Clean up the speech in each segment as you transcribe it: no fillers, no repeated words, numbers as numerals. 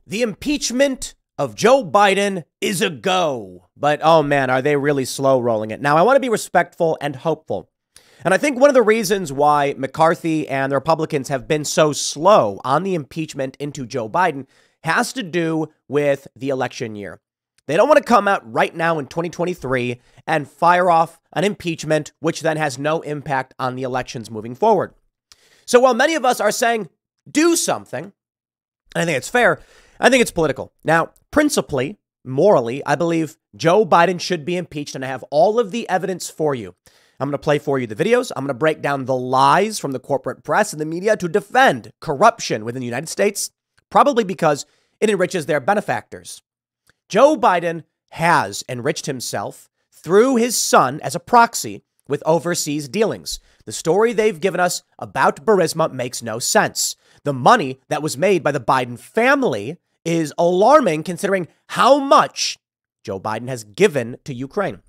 The impeachment of Joe Biden is a go. But, oh man, are they really slow rolling it? Now, I want to be respectful and hopeful. And I think one of the reasons why McCarthy and the Republicans have been so slow on the impeachment into Joe Biden has to do with the election year. They don't want to come out right now in 2023 and fire off an impeachment, which then has no impact on the elections moving forward. So while many of us are saying do something, and I think it's fair, I think it's political. Now, principally, morally, I believe Joe Biden should be impeached, and I have all of the evidence for you. I'm going to play for you the videos. I'm going to break down the lies from the corporate press and the media to defend corruption within the United States, probably because it enriches their benefactors. Joe Biden has enriched himself through his son as a proxy with overseas dealings. The story they've given us about Burisma makes no sense. The money that was made by the Biden family is alarming considering how much Joe Biden has given to Ukraine.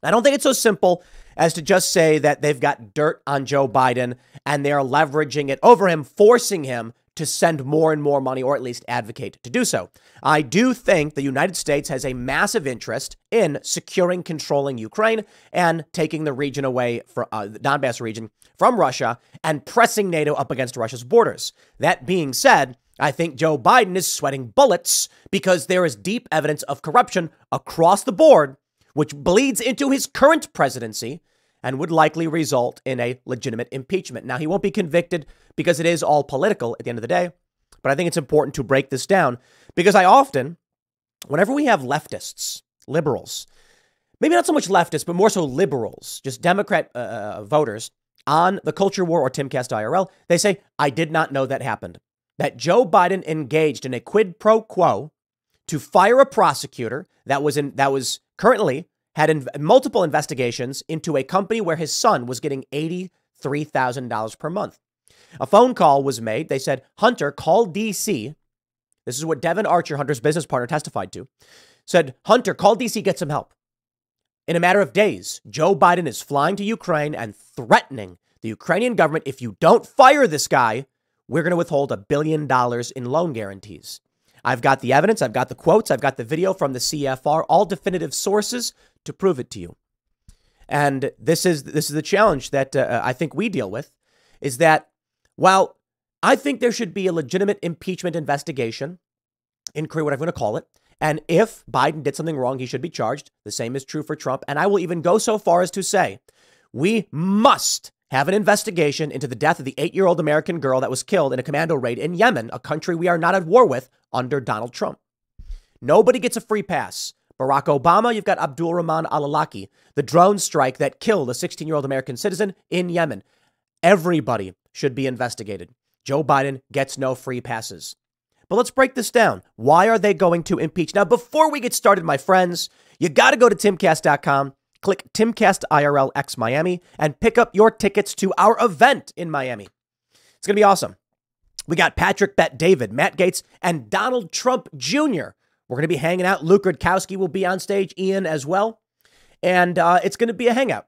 I don't think it's so simple as to just say that they've got dirt on Joe Biden and they're leveraging it over him, forcing him to send more and more money, or at least advocate to do so. I do think the United States has a massive interest in securing, controlling Ukraine and taking the region away from the Donbass region from Russia and pressing NATO up against Russia's borders. That being said, I think Joe Biden is sweating bullets because there is deep evidence of corruption across the board, which bleeds into his current presidency and would likely result in a legitimate impeachment. Now, he won't be convicted because it is all political at the end of the day. But I think it's important to break this down because I often, whenever we have leftists, liberals, maybe not so much leftists, but more so liberals, just Democrat voters on the Culture War or Timcast IRL, they say, I did not know that happened. That Joe Biden engaged in a quid pro quo to fire a prosecutor that was currently had multiple investigations into a company where his son was getting $83,000 per month. A phone call was made. They said, Hunter, call DC. This is what Devin Archer, Hunter's business partner, testified to. Said, Hunter, call DC, get some help. In a matter of days, Joe Biden is flying to Ukraine and threatening the Ukrainian government, if you don't fire this guy, we're going to withhold $1 billion in loan guarantees. I've got the evidence. I've got the quotes. I've got the video from the CFR, all definitive sources to prove it to you. And this is the challenge that I think we deal with, is that while I think there should be a legitimate impeachment investigation, inquiry, whatever I'm going to call it, and if Biden did something wrong, he should be charged. The same is true for Trump. And I will even go so far as to say we must have an investigation into the death of the 8-year-old American girl that was killed in a commando raid in Yemen, a country we are not at war with under Donald Trump. Nobody gets a free pass. Barack Obama, you've got Abdul Rahman al-Awlaki, the drone strike that killed a 16-year-old American citizen in Yemen. Everybody should be investigated. Joe Biden gets no free passes. But let's break this down. Why are they going to impeach? Now, before we get started, my friends, you got to go to timcast.com. Click Timcast IRL X Miami and pick up your tickets to our event in Miami. It's going to be awesome. We got Patrick Bet David, Matt Gaetz, and Donald Trump Jr. We're going to be hanging out. Luke Rudkowski will be on stage, Ian as well. And it's going to be a hangout.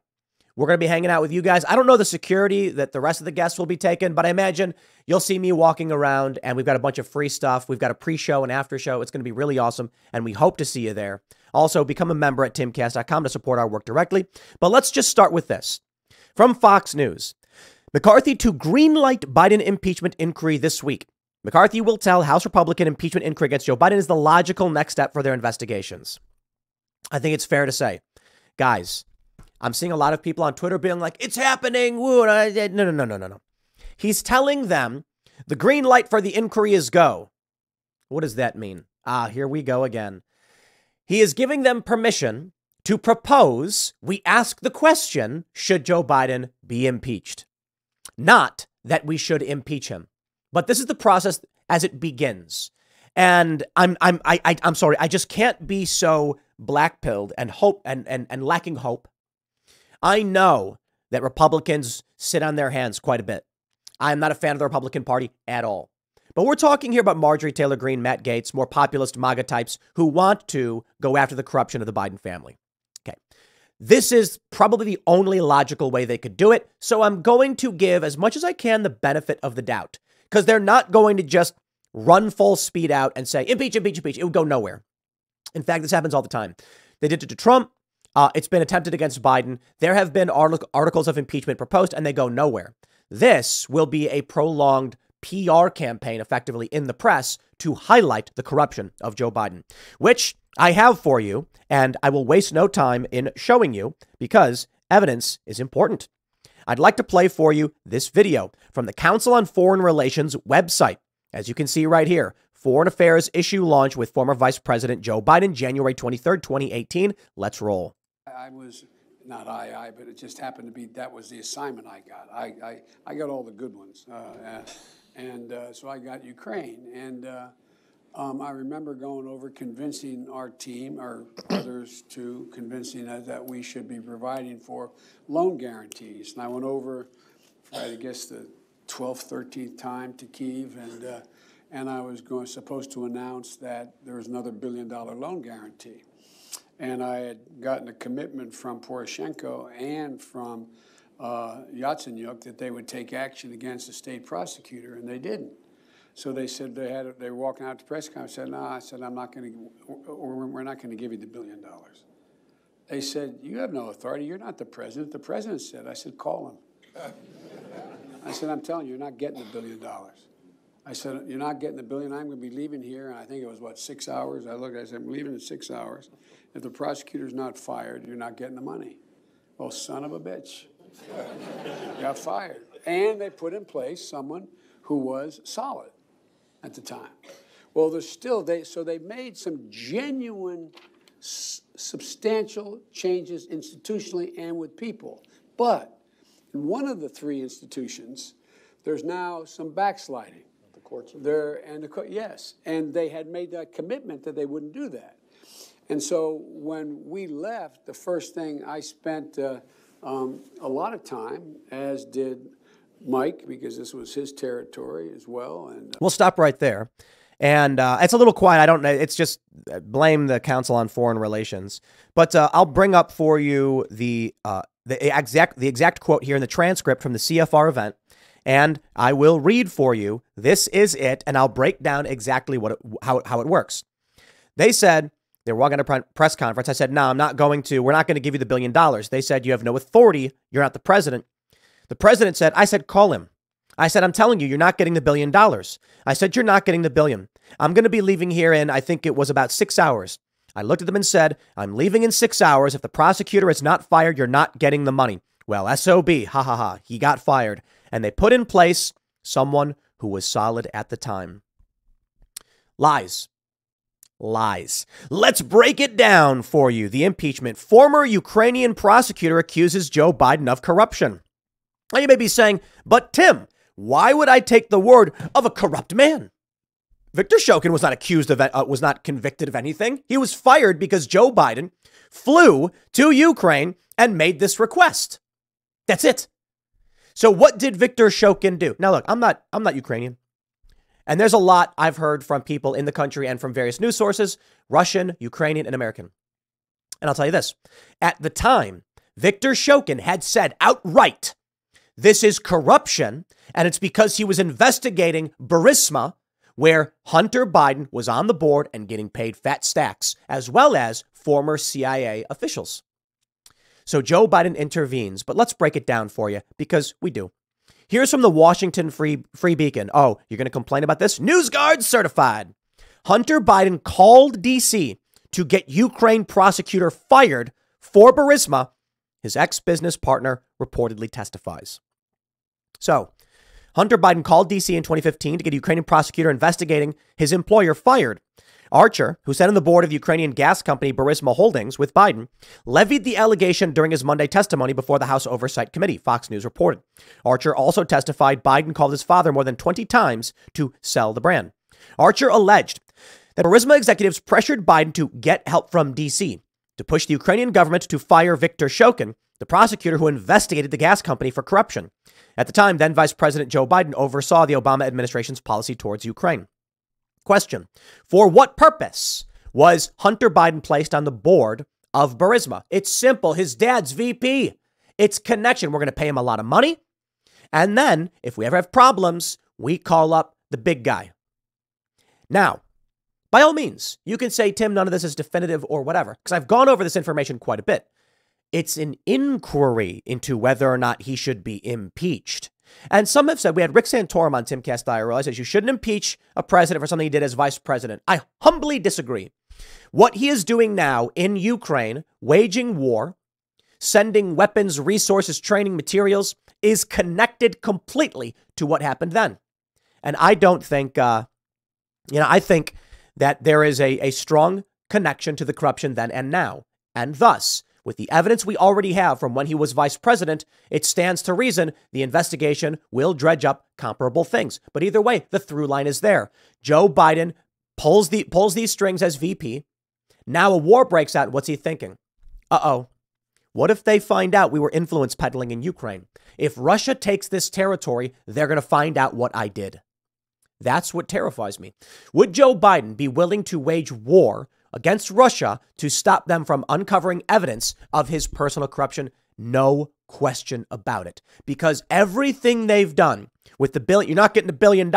We're going to be hanging out with you guys. I don't know the security that the rest of the guests will be taking, but I imagine you'll see me walking around and we've got a bunch of free stuff. We've got a pre-show and after show. It's going to be really awesome. And we hope to see you there. Also, become a member at timcast.com to support our work directly. But let's just start with this. From Fox News, McCarthy to greenlight Biden impeachment inquiry this week. McCarthy will tell House Republican impeachment inquiry against Joe Biden is the logical next step for their investigations. I think it's fair to say, guys, I'm seeing a lot of people on Twitter being like, it's happening. Woo. No. He's telling them the green light for the inquiry is go. What does that mean? Here we go again. He is giving them permission to propose we ask the question, should Joe Biden be impeached? Not that we should impeach him. But this is the process as it begins. And I'm sorry, I just can't be so black-pilled and hope and lacking hope. I know that Republicans sit on their hands quite a bit. I'm not a fan of the Republican Party at all. But we're talking here about Marjorie Taylor Greene, Matt Gaetz, more populist MAGA types who want to go after the corruption of the Biden family. Okay. This is probably the only logical way they could do it. So I'm going to give as much as I can the benefit of the doubt, because they're not going to just run full speed out and say, impeach, impeach, impeach. It would go nowhere. In fact, this happens all the time. They did it to Trump. It's been attempted against Biden. There have been articles of impeachment proposed, and they go nowhere. This will be a prolonged PR campaign, effectively in the press, to highlight the corruption of Joe Biden, which I have for you, and I will waste no time in showing you because evidence is important. I'd like to play for you this video from the Council on Foreign Relations website. As you can see right here, Foreign Affairs issue launch with former Vice President Joe Biden, January 23rd, 2018. Let's roll. I was not but it just happened to be that was the assignment I got. I got all the good ones, so I got Ukraine, and I remember going over convincing our team or others to convincing us that we should be providing for loan guarantees. And I went over, I guess, the 12th, 13th time to Kyiv, and I was supposed to announce that there was another $1 billion loan guarantee. And I had gotten a commitment from Poroshenko and from Yatsenyuk that they would take action against the state prosecutor, and they didn't. So they said they were walking out to press conference. I said, no, I said, we're not going to give you the $1 billion. They said, you have no authority. You're not the president. The president said. I said, call him. I said, I'm telling you, you're not getting the $1 billion. I said, you're not getting the $1 billion. I'm going to be leaving here. And I think it was, 6 hours? I said, I'm leaving in 6 hours. If the prosecutor's not fired, you're not getting the money. Well, son of a bitch. Got fired. And they put in place someone who was solid at the time. Well, they made some genuine, substantial changes institutionally and with people. But in one of the three institutions, there's now some backsliding. The courts are there, yes, and they had made that commitment that they wouldn't do that. And so when we left, the first thing I spent a lot of time, as did Mike, because this was his territory as well. And we'll stop right there. And it's a little quiet. I don't know. It's just blame the Council on Foreign Relations. But I'll bring up for you the exact quote here in the transcript from the CFR event. And I will read for you. This is it. And I'll break down exactly how it works. They said they were walking to a press conference. I said, no, we're not going to give you the $1 billion. They said, you have no authority. You're not the president. The president said, I said, call him. I said, I'm telling you, you're not getting the $1 billion. I said, you're not getting the $1 billion. I'm going to be leaving here in, I think it was about 6 hours. I looked at them and said, I'm leaving in 6 hours. If the prosecutor is not fired, you're not getting the money. Well, SOB, ha ha ha. He got fired. And they put in place someone who was solid at the time. Lies. Lies. Let's break it down for you. The impeachment. Former Ukrainian prosecutor accuses Joe Biden of corruption. Now you may be saying, but Tim, why would I take the word of a corrupt man? Viktor Shokin was not accused of, was not convicted of anything. He was fired because Joe Biden flew to Ukraine and made this request. That's it. So what did Viktor Shokin do? Now, look, I'm not Ukrainian. And there's a lot I've heard from people in the country and from various news sources, Russian, Ukrainian, and American. And I'll tell you this. At the time, Viktor Shokin had said outright, this is corruption, and it's because he was investigating Burisma, where Hunter Biden was on the board and getting paid fat stacks, as well as former CIA officials. So Joe Biden intervenes, but let's break it down for you, because we do. Here's from the Washington Free Beacon. Oh, you're going to complain about this? NewsGuard certified. Hunter Biden called D.C. to get Ukraine prosecutor fired for Burisma. His ex-business partner reportedly testifies. So Hunter Biden called D.C. in 2015 to get a Ukrainian prosecutor investigating his employer fired. Archer, who sat on the board of the Ukrainian gas company Burisma Holdings with Biden, levied the allegation during his Monday testimony before the House Oversight Committee, Fox News reported. Archer also testified Biden called his father more than 20 times to sell the brand. Archer alleged that Burisma executives pressured Biden to get help from D.C. to push the Ukrainian government to fire Viktor Shokin, the prosecutor who investigated the gas company for corruption. At the time, then Vice President Joe Biden oversaw the Obama administration's policy towards Ukraine. Question: for what purpose was Hunter Biden placed on the board of Burisma? It's simple. His dad's VP. It's connection. We're going to pay him a lot of money. And then if we ever have problems, we call up the big guy. Now, by all means, you can say, Tim, none of this is definitive or whatever, because I've gone over this information quite a bit. It's an inquiry into whether or not he should be impeached. And some have said, we had Rick Santorum on Timcast IRL, says you shouldn't impeach a president for something he did as vice president. I humbly disagree. What he is doing now in Ukraine, waging war, sending weapons, resources, training materials, is connected completely to what happened then. And I don't think, I think that there is a strong connection to the corruption then and now. And thus, with the evidence we already have from when he was vice president, it stands to reason the investigation will dredge up comparable things. But either way, the through line is there. Joe Biden pulls these strings as VP. Now a war breaks out. What's he thinking? Uh-oh. What if they find out we were influence peddling in Ukraine? If Russia takes this territory, they're going to find out what I did. That's what terrifies me. Would Joe Biden be willing to wage war against Russia to stop them from uncovering evidence of his personal corruption? No question about it. Because everything they've done with the billion, you're not getting $1 billion,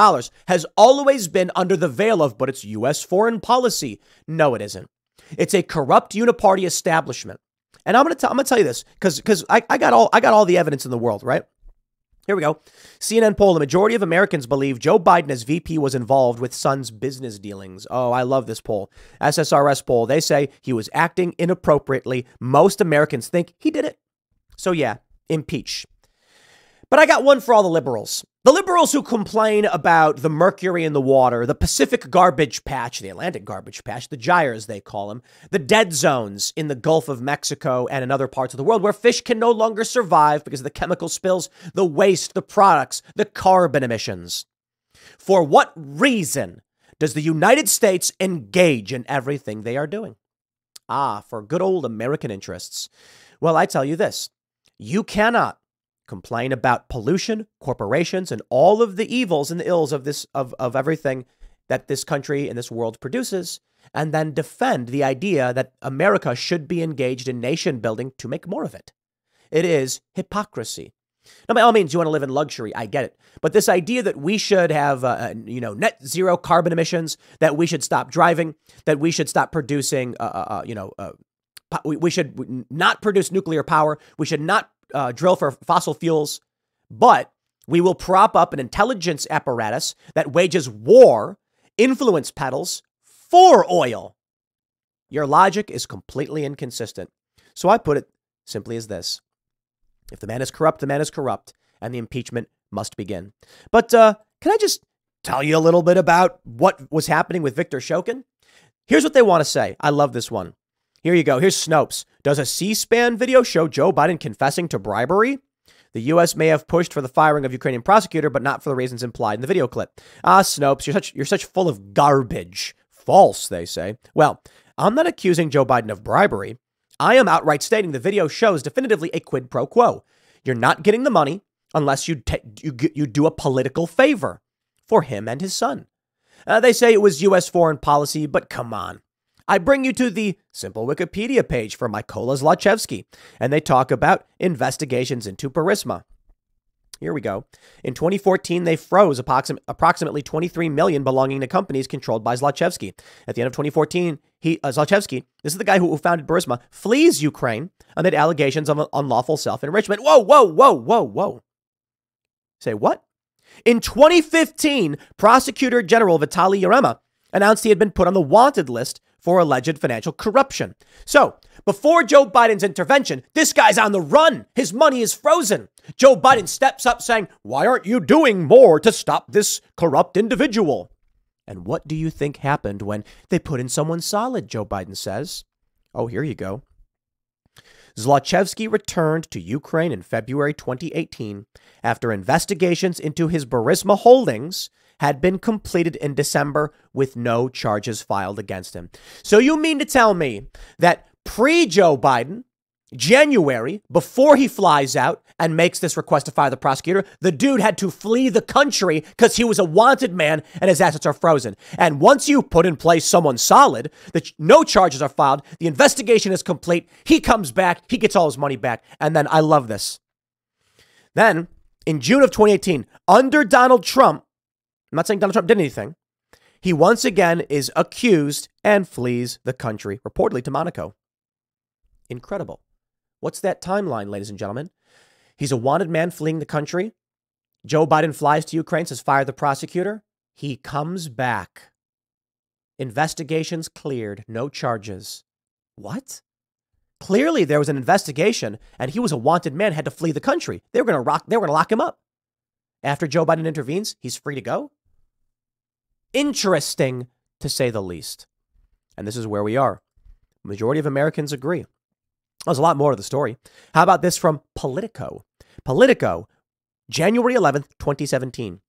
has always been under the veil of, but it's U.S. foreign policy. No, it isn't. It's a corrupt uniparty establishment. And I'm going to tell you this because I got all the evidence in the world, right? Here we go. CNN poll. The majority of Americans believe Joe Biden as VP was involved with Son's business dealings. Oh, I love this poll. SSRS poll. They say he was acting inappropriately. Most Americans think he did it. So yeah, impeach. But I got one for all the liberals. The liberals who complain about the mercury in the water, the Pacific garbage patch, the Atlantic garbage patch, the gyres they call them, the dead zones in the Gulf of Mexico and in other parts of the world where fish can no longer survive because of the chemical spills, the waste, the products, the carbon emissions. For what reason does the United States engage in everything they are doing? For good old American interests. Well, I tell you this, you cannot complain about pollution, corporations, and all of the evils and the ills of this of everything that this country and this world produces, and then defend the idea that America should be engaged in nation building to make more of it. It is hypocrisy. Now, by all means, you want to live in luxury. I get it. But this idea that we should have, net zero carbon emissions, that we should stop driving, that we should stop producing, we should not produce nuclear power. We should not drill for fossil fuels, but we will prop up an intelligence apparatus that wages war, influence peddles for oil. Your logic is completely inconsistent. So I put it simply as this. If the man is corrupt, the man is corrupt, and the impeachment must begin. But can I just tell you a little bit about what was happening with Victor Shokin? Here's what they want to say. I love this one. Here you go. Here's Snopes. Does a C-SPAN video show Joe Biden confessing to bribery? The U.S. may have pushed for the firing of Ukrainian prosecutor, but not for the reasons implied in the video clip. Snopes, you're such full of garbage. False, they say. Well, I'm not accusing Joe Biden of bribery. I am outright stating the video shows definitively a quid pro quo. You're not getting the money unless you do a political favor for him and his son. They say it was U.S. foreign policy, but come on. I bring you to the simple Wikipedia page for Mykola Zlochevsky, and they talk about investigations into Burisma. Here we go. In 2014, they froze approximately 23 million belonging to companies controlled by Zlochevsky. At the end of 2014, Zlochevsky, this is the guy who founded Burisma, flees Ukraine amid allegations of unlawful self-enrichment. Whoa. Say what? In 2015, Prosecutor General Vitaly Yarema announced he had been put on the wanted list for alleged financial corruption. So, before Joe Biden's intervention, this guy's on the run. His money is frozen. Joe Biden steps up saying, why aren't you doing more to stop this corrupt individual? And what do you think happened when they put in someone solid, Joe Biden says? Oh, here you go. Zlochevsky returned to Ukraine in February 2018 after investigations into his Burisma holdings had been completed in December with no charges filed against him. So you mean to tell me that pre-Joe Biden, January, before he flies out and makes this request to fire the prosecutor, the dude had to flee the country because he was a wanted man and his assets are frozen. And once you put in place someone solid, that no charges are filed, the investigation is complete, he comes back, he gets all his money back. And then I love this. Then in June of 2018, under Donald Trump, I'm not saying Donald Trump did anything, He once again is accused and flees the country, reportedly to Monaco. Incredible. What's that timeline, ladies and gentlemen? He's a wanted man fleeing the country. Joe Biden flies to Ukraine, says fire the prosecutor. He comes back. Investigations cleared, no charges. What? Clearly there was an investigation and he was a wanted man, had to flee the country. They were going to lock him up. After Joe Biden intervenes, he's free to go. Interesting, to say the least. And this is where we are. Majority of Americans agree. There's a lot more to the story. How about this from Politico? Politico, January 11th, 2017.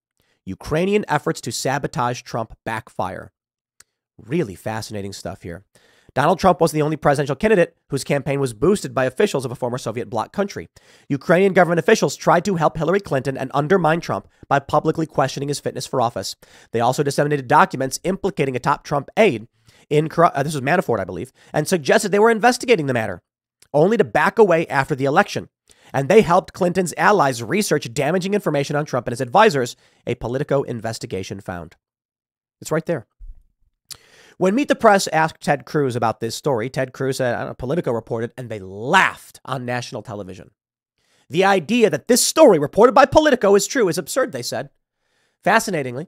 Ukrainian efforts to sabotage Trump backfire. Really fascinating stuff here. Donald Trump wasn't the only presidential candidate whose campaign was boosted by officials of a former Soviet bloc country. Ukrainian government officials tried to help Hillary Clinton and undermine Trump by publicly questioning his fitness for office. They also disseminated documents implicating a top Trump aide in this was Manafort, I believe, and suggested they were investigating the matter, only to back away after the election. And they helped Clinton's allies research damaging information on Trump and his advisors, a Politico investigation found. It's right there. When Meet the Press asked Ted Cruz about this story, Ted Cruz said, Politico reported, and they laughed on national television. The idea that this story reported by Politico is true is absurd, they said. Fascinatingly,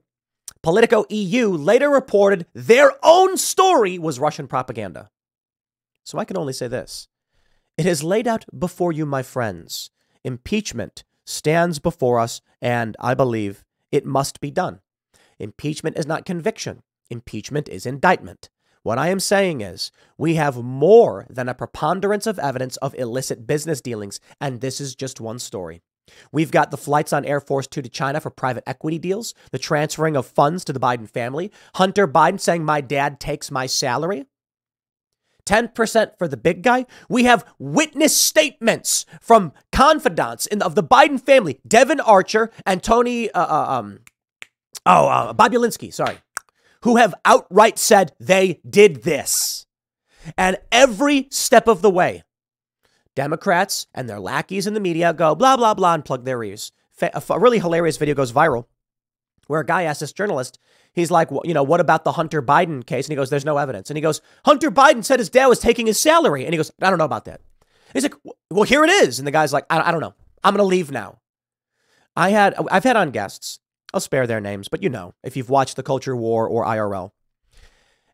Politico EU later reported their own story was Russian propaganda. So I can only say this. It is laid out before you, my friends. Impeachment stands before us, and I believe it must be done. Impeachment is not conviction. Impeachment is indictment. What I am saying is we have more than a preponderance of evidence of illicit business dealings, and this is just one story. We've got the flights on Air Force Two to China for private equity deals, the transferring of funds to the Biden family, Hunter Biden saying my dad takes my salary. 10% for the big guy. We have witness statements from confidants of the Biden family, Devin Archer and Tony, Bobulinski, sorry, who have outright said they did this. And every step of the way, Democrats and their lackeys in the media go blah, blah, blah, and plug their ears. A really hilarious video goes viral where a guy asked this journalist, he's like, well, what about the Hunter Biden case? And he goes, there's no evidence. And he goes, Hunter Biden said his dad was taking his salary. And he goes, I don't know about that. He's like, well, here it is. And the guy's like, I don't know. I'm going to leave now. I've had on guests. I'll spare their names, but if you've watched The Culture War or IRL.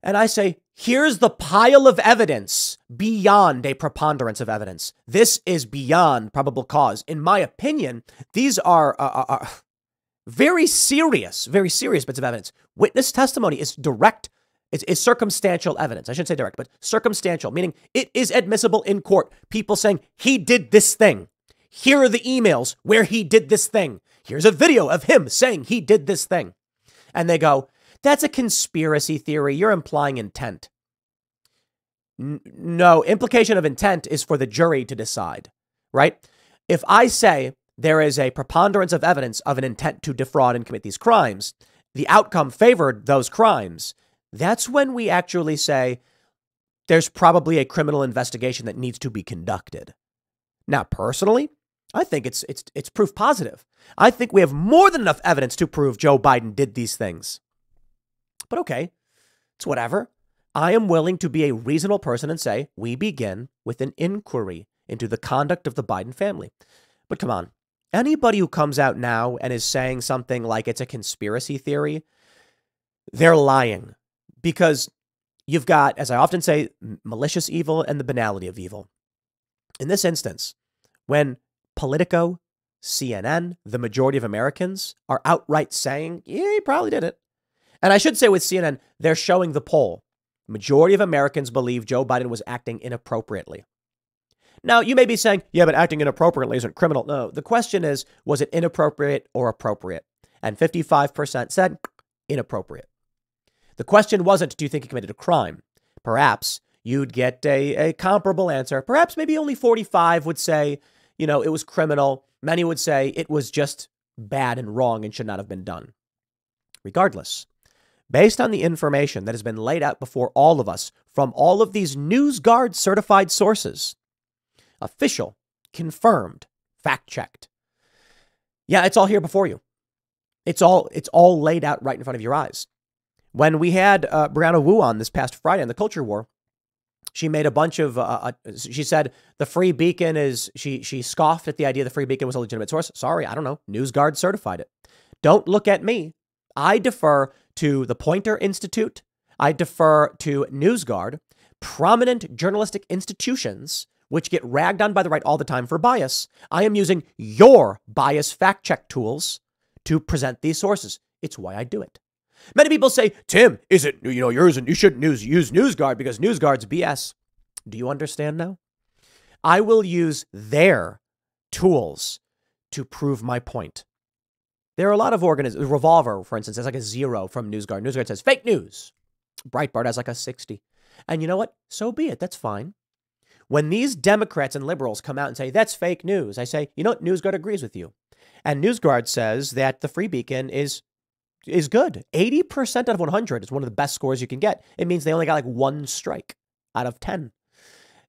And I say, here's the pile of evidence beyond a preponderance of evidence. This is beyond probable cause. In my opinion, these are very serious bits of evidence. Witness testimony is direct. It's circumstantial evidence. I shouldn't say direct, but circumstantial, meaning it is admissible in court. People saying he did this thing. Here are the emails where he did this thing. Here's a video of him saying he did this thing. And they go, that's a conspiracy theory. You're implying intent. No, implication of intent is for the jury to decide, right? If I say there is a preponderance of evidence of an intent to defraud and commit these crimes, the outcome favored those crimes. That's when we actually say there's probably a criminal investigation that needs to be conducted. Now, personally, I think it's proof positive. I think we have more than enough evidence to prove Joe Biden did these things. But okay, it's whatever. I am willing to be a reasonable person and say we begin with an inquiry into the conduct of the Biden family. But come on, anybody who comes out now and is saying something like it's a conspiracy theory, they're lying. Because you've got, as I often say, malicious evil and the banality of evil. In this instance, when Politico, CNN, the majority of Americans are outright saying, yeah, he probably did it. And I should say with CNN, they're showing the poll. Majority of Americans believe Joe Biden was acting inappropriately. Now, you may be saying, yeah, but acting inappropriately isn't criminal. No, the question is, was it inappropriate or appropriate? And 55% said inappropriate. The question wasn't, do you think he committed a crime? Perhaps you'd get a comparable answer. Perhaps maybe only 45 would say, it was criminal. Many would say it was just bad and wrong and should not have been done. Regardless, based on the information that has been laid out before all of us from all of these NewsGuard certified sources, official, confirmed, fact-checked. Yeah, it's all here before you. It's all laid out right in front of your eyes. When we had Brianna Wu on this past Friday on the Culture War, she made a bunch of, she said the Free Beacon is, she scoffed at the idea the Free Beacon was a legitimate source. Sorry, I don't know. NewsGuard certified it. Don't look at me. I defer to the Poynter Institute. I defer to NewsGuard, prominent journalistic institutions which get ragged on by the right all the time for bias. I am using your bias fact check tools to present these sources. It's why I do it. Many people say, Tim, is it, you shouldn't use NewsGuard because NewsGuard's BS. Do you understand now? I will use their tools to prove my point. There are a lot of Revolver, for instance, has like a 0 from NewsGuard. NewsGuard says fake news. Breitbart has like a 60. And you know what? So be it. That's fine. When these Democrats and liberals come out and say that's fake news, I say, you know what? NewsGuard agrees with you. And NewsGuard says that the Free Beacon is good. 80% out of 100 is one of the best scores you can get. It means they only got like 1 strike out of 10.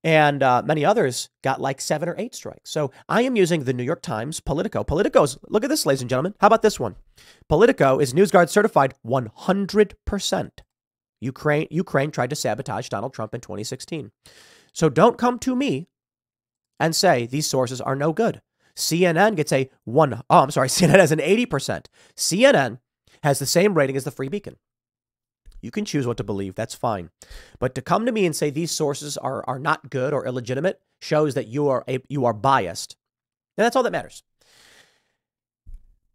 And many others got like 7 or 8 strikes. So I am using the New York Times, Politico. Politico's, look at this, ladies and gentlemen. How about this one? Politico is NewsGuard certified 100%. Ukraine tried to sabotage Donald Trump in 2016. So don't come to me and say these sources are no good. CNN gets CNN has an 80%. CNN has the same rating as the Free Beacon. You can choose what to believe. That's fine. But to come to me and say these sources are not good or illegitimate shows that you are biased. And that's all that matters.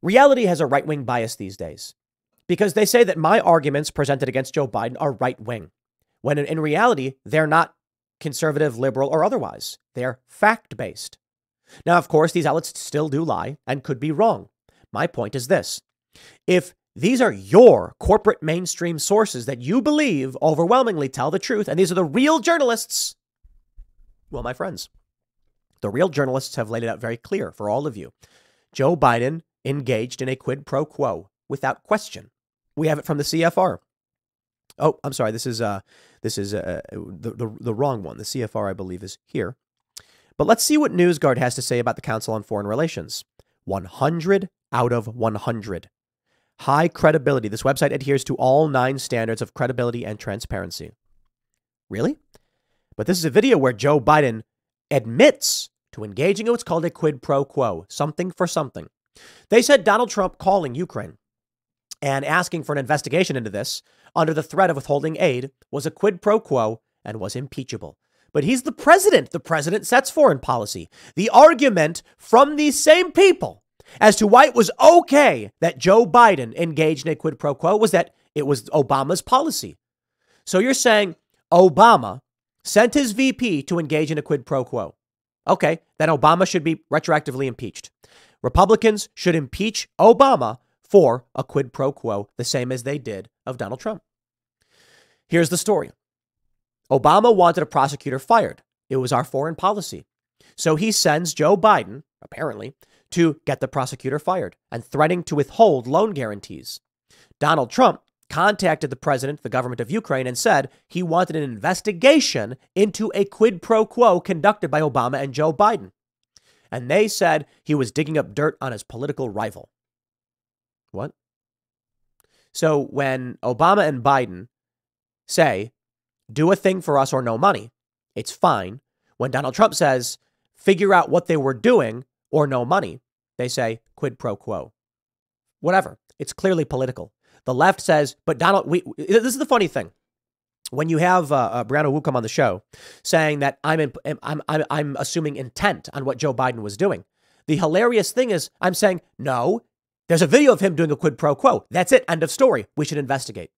Reality has a right-wing bias these days because they say that my arguments presented against Joe Biden are right-wing, when in reality, they're not conservative, liberal, or otherwise. They're fact-based. Now, of course, these outlets still do lie and could be wrong. My point is this. If these are your corporate mainstream sources that you believe overwhelmingly tell the truth, and these are the real journalists, well, my friends, the real journalists have laid it out very clear for all of you. Joe Biden engaged in a quid pro quo without question. We have it from the CFR. Oh, I'm sorry. This is the wrong one. The CFR, I believe, is here. But let's see what NewsGuard has to say about the Council on Foreign Relations. 100 out of 100. High credibility. This website adheres to all 9 standards of credibility and transparency. Really? But this is a video where Joe Biden admits to engaging in what's called a quid pro quo, something for something. They said Donald Trump calling Ukraine and asking for an investigation into this under the threat of withholding aid was a quid pro quo and was impeachable. But he's the president. The president sets foreign policy. The argument from these same people as to why it was okay that Joe Biden engaged in a quid pro quo was that it was Obama's policy. So you're saying Obama sent his VP to engage in a quid pro quo. Okay, then Obama should be retroactively impeached. Republicans should impeach Obama for a quid pro quo, the same as they did of Donald Trump. Here's the story. Obama wanted a prosecutor fired. It was our foreign policy. So he sends Joe Biden, apparently, to get the prosecutor fired and threatening to withhold loan guarantees. Donald Trump contacted the president, the government of Ukraine, and said he wanted an investigation into a quid pro quo conducted by Obama and Joe Biden. And they said he was digging up dirt on his political rival. What? So when Obama and Biden say, do a thing for us or no money, it's fine. When Donald Trump says, figure out what they were doing or no money, they say quid pro quo. Whatever. It's clearly political. The left says, but Donald, this is the funny thing. When you have Brianna Wu come on the show saying that I'm assuming intent on what Joe Biden was doing. The hilarious thing is I'm saying, no, there's a video of him doing a quid pro quo. That's it. End of story. We should investigate.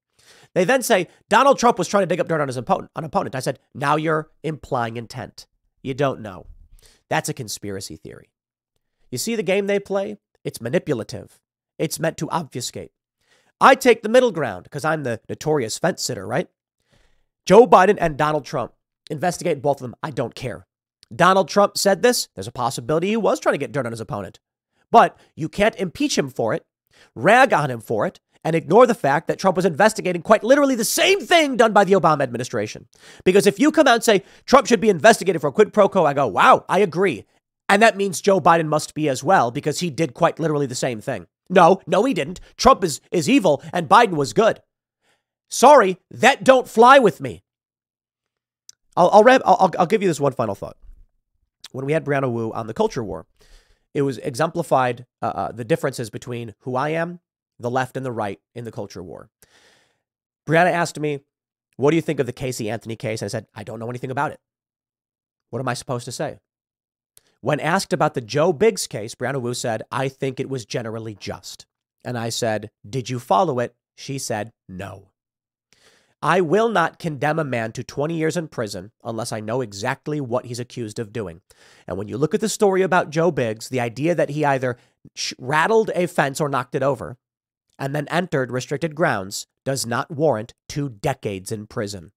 They then say Donald Trump was trying to dig up dirt on his opponent. I said, now you're implying intent. You don't know. That's a conspiracy theory. You see the game they play? It's manipulative. It's meant to obfuscate. I take the middle ground because I'm the notorious fence sitter, right? Joe Biden and Donald Trump. Investigate both of them. I don't care. Donald Trump said this. There's a possibility he was trying to get dirt on his opponent. But you can't impeach him for it, rag on him for it, and ignore the fact that Trump was investigating quite literally the same thing done by the Obama administration. Because if you come out and say Trump should be investigated for a quid pro quo, I go, wow, I agree. And that means Joe Biden must be as well because he did quite literally the same thing. No, he didn't. Trump is evil and Biden was good. Sorry, that don't fly with me. I'll give you this one final thought. When we had Brianna Wu on the culture war, it was exemplified the differences between who I am, the left and the right in the culture war. Brianna asked me, what do you think of the Casey Anthony case? And I said, I don't know anything about it. What am I supposed to say? When asked about the Joe Biggs case, Brianna Wu said, I think it was generally just. And I said, did you follow it? She said, no. I will not condemn a man to 20 years in prison unless I know exactly what he's accused of doing. And when you look at the story about Joe Biggs, the idea that he either rattled a fence or knocked it over and then entered restricted grounds does not warrant 2 decades in prison.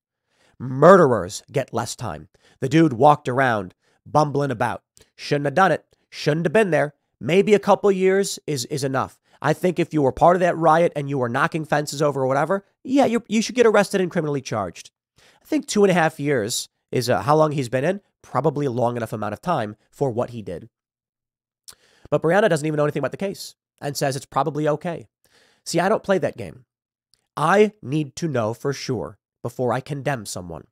Murderers get less time. The dude walked around, bumbling about. Shouldn't have done it. Shouldn't have been there. Maybe a couple years is enough. I think if you were part of that riot and you were knocking fences over or whatever, yeah, you should get arrested and criminally charged. I think 2.5 years is how long he's been in. Probably a long enough amount of time for what he did. But Brianna doesn't even know anything about the case and says it's probably okay. See, I don't play that game. I need to know for sure before I condemn someone.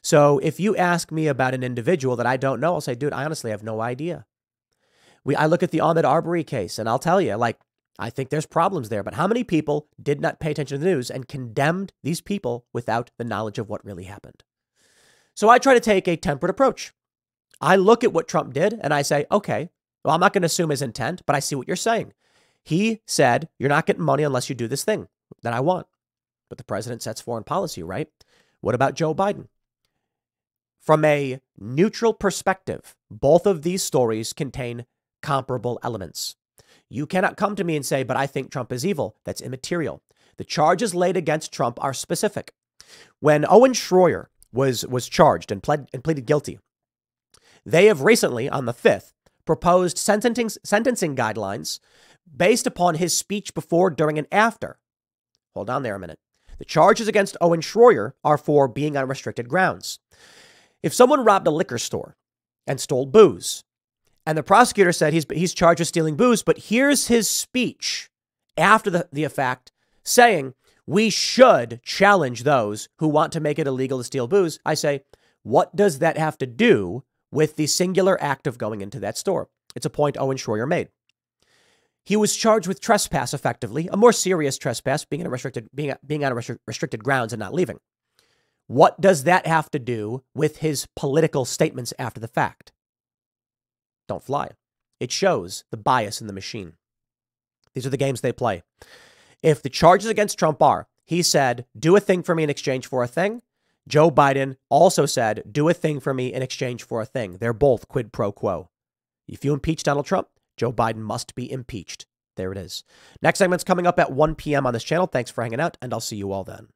So if you ask me about an individual that I don't know, I'll say, dude, I honestly have no idea. I look at the Ahmaud Arbery case and I'll tell you, I think there's problems there, but how many people did not pay attention to the news and condemned these people without the knowledge of what really happened? So I try to take a temperate approach. I look at what Trump did and I say, okay, well, I'm not going to assume his intent, but I see what you're saying. He said, you're not getting money unless you do this thing that I want. But the president sets foreign policy, right? What about Joe Biden? From a neutral perspective, both of these stories contain comparable elements. You cannot come to me and say, but I think Trump is evil. That's immaterial. The charges laid against Trump are specific. When Owen Schroyer was charged and pleaded guilty, they have recently, on the 5th, proposed sentencing guidelines based upon his speech before, during, and after. Hold on there a minute. The charges against Owen Schroyer are for being on restricted grounds. If someone robbed a liquor store and stole booze, and the prosecutor said he's charged with stealing booze, but here's his speech after the fact saying we should challenge those who want to make it illegal to steal booze. I say, what does that have to do with the singular act of going into that store? It's a point Owen Schroyer made. He was charged with trespass, effectively, a more serious trespass, being on restricted grounds and not leaving. What does that have to do with his political statements after the fact? Don't fly. It shows the bias in the machine. These are the games they play. If the charges against Trump are, he said, do a thing for me in exchange for a thing. Joe Biden also said, do a thing for me in exchange for a thing. They're both quid pro quo. If you impeach Donald Trump, Joe Biden must be impeached. There it is. Next segment's coming up at 1 p.m. on this channel. Thanks for hanging out, and I'll see you all then.